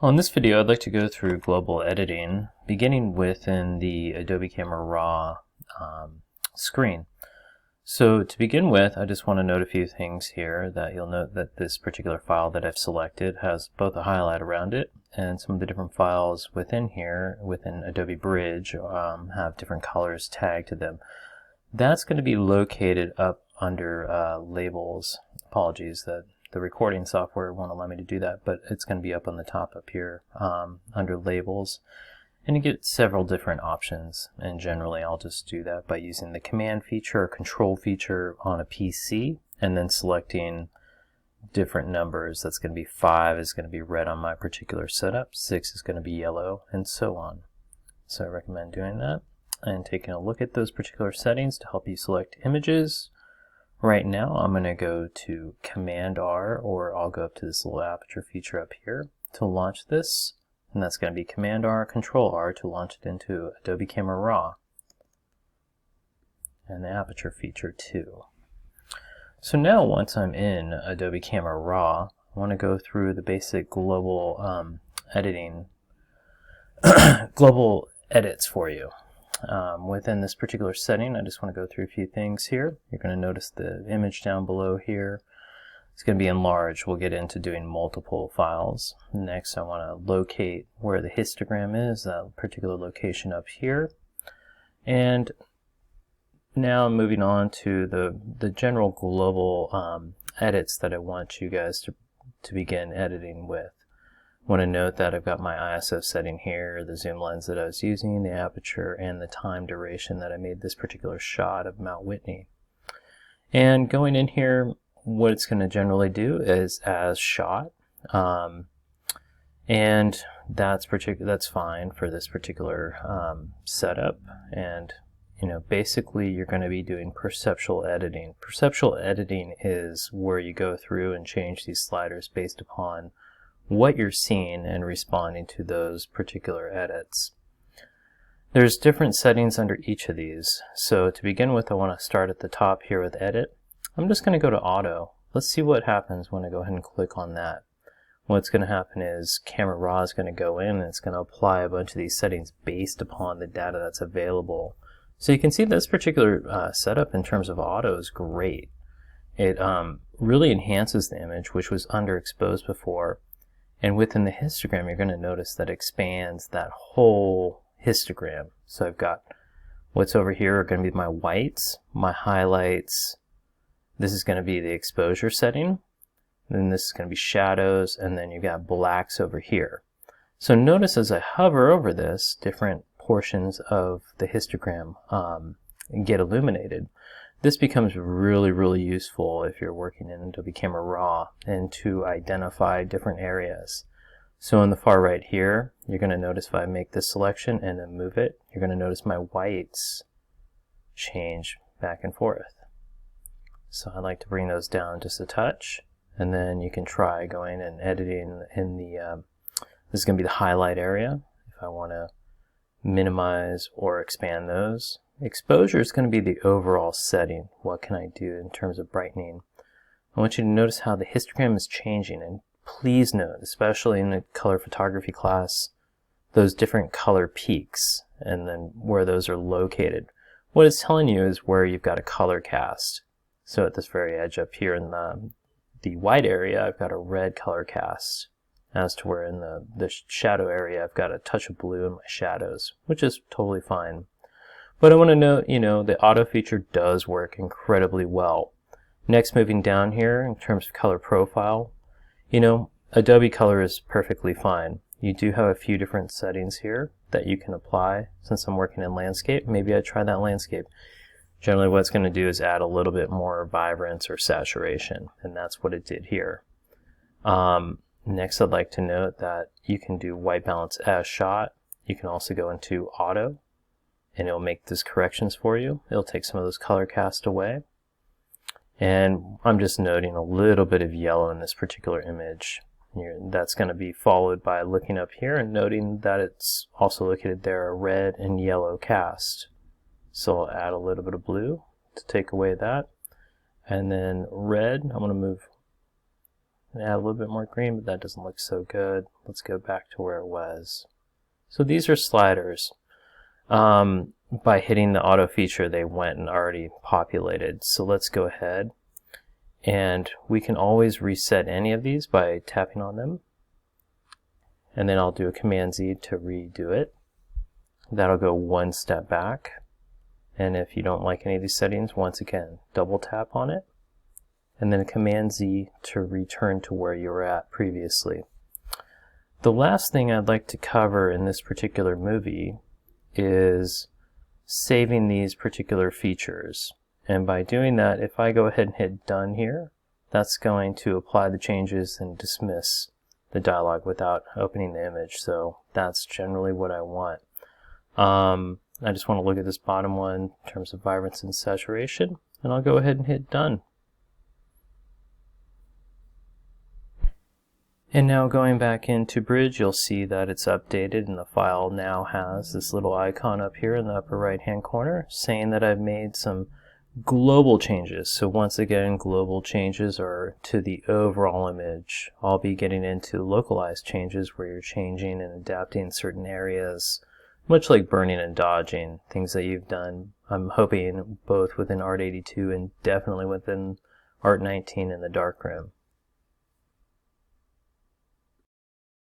In this video, I'd like to go through global editing, beginning within the Adobe Camera Raw screen. So to begin with, I just want to note a few things here. That you'll note that this particular file that I've selected has both a highlight around it, and some of the different files within here, within Adobe Bridge, have different colors tagged to them. That's going to be located up under labels. Apologies that the recording software won't allow me to do that, but it's going to be up on the top up here under labels, and you get several different options, and generally I'll just do that by using the command feature or control feature on a PC and then selecting different numbers. That's going to be 5 is going to be red on my particular setup, 6 is going to be yellow, and so on. So I recommend doing that and taking a look at those particular settings to help you select images. Right now I'm going to go to Command R, or I'll go up to this little aperture feature up here to launch this, and that's going to be Command R, Control R to launch it into Adobe Camera Raw, and the aperture feature too. So now once I'm in Adobe Camera Raw, I want to go through the basic global editing, global edits for you. Within this particular setting, I just want to go through a few things here. You're going to notice the image down below here. It's going to be enlarged. We'll get into doing multiple files. Next, I want to locate where the histogram is, that particular location up here. And now I'm moving on to the general global edits that I want you guys to begin editing with. I want to note that I've got my ISO setting here, the zoom lens that I was using, the aperture, and the time duration that I made this particular shot of Mount Whitney. And going in here, what it's going to generally do is as shot, and that's fine for this particular setup. And basically you're going to be doing perceptual editing. Perceptual editing is where you go through and change these sliders based upon what you're seeing and responding to those particular edits. There's different settings under each of these. So to begin with, I want to start at the top here with Edit. I'm just going to go to Auto. Let's see what happens when I go ahead and click on that. What's going to happen is Camera Raw is going to go in and it's going to apply a bunch of these settings based upon the data that's available. So you can see this particular setup in terms of auto is great. It really enhances the image, which was underexposed before. And within the histogram, you're going to notice that expands that whole histogram. So I've got what's over here are going to be my whites, my highlights. This is going to be the exposure setting. Then this is going to be shadows, and then you've got blacks over here. So notice as I hover over this, different portions of the histogram get illuminated. This becomes really, really useful if you're working in Adobe Camera Raw and to identify different areas. So on the far right here, you're going to notice if I make this selection and then move it, you're going to notice my whites change back and forth. So I like to bring those down just a touch, and then you can try going and editing in the, this is going to be the highlight area. If I want to minimize or expand those. Exposure is going to be the overall setting. What can I do in terms of brightening? I want you to notice how the histogram is changing, and please note, especially in the color photography class, those different color peaks and then where those are located. What it's telling you is where you've got a color cast. So at this very edge up here in the white area, I've got a red color cast, as to where in the shadow area I've got a touch of blue in my shadows, which is totally fine. But I want to note, the auto feature does work incredibly well. Next, moving down here in terms of color profile, Adobe Color is perfectly fine. You do have a few different settings here that you can apply. Since I'm working in landscape, maybe I try that landscape. Generally what it's going to do is add a little bit more vibrance or saturation, and that's what it did here. Next, I'd like to note that you can do white balance as shot. You can also go into auto, and it'll make those corrections for you. It'll take some of those color cast away. And I'm just noting a little bit of yellow in this particular image. That's going to be followed by looking up here and noting that it's also located there a red and yellow cast. So I'll add a little bit of blue to take away that. And then red, I'm going to move add a little bit more green, but that doesn't look so good. Let's go back to where it was. So these are sliders. By hitting the auto feature, they went and already populated. So let's go ahead, and we can always reset any of these by tapping on them. And then I'll do a Command Z to redo it. That'll go one step back. And if you don't like any of these settings, once again, double tap on it. And then a Command Z to return to where you were at previously. The last thing I'd like to cover in this particular movie is saving these particular features. And by doing that, if I go ahead and hit done here, that's going to apply the changes and dismiss the dialog without opening the image. So that's generally what I want. I just want to look at this bottom one in terms of vibrance and saturation, and I'll go ahead and hit done. And now going back into Bridge, you'll see that it's updated and the file now has this little icon up here in the upper right hand corner saying that I've made some global changes. So once again, global changes are to the overall image. I'll be getting into localized changes where you're changing and adapting certain areas, much like burning and dodging, things that you've done, I'm hoping, both within Art 82 and definitely within Art 19 in the darkroom.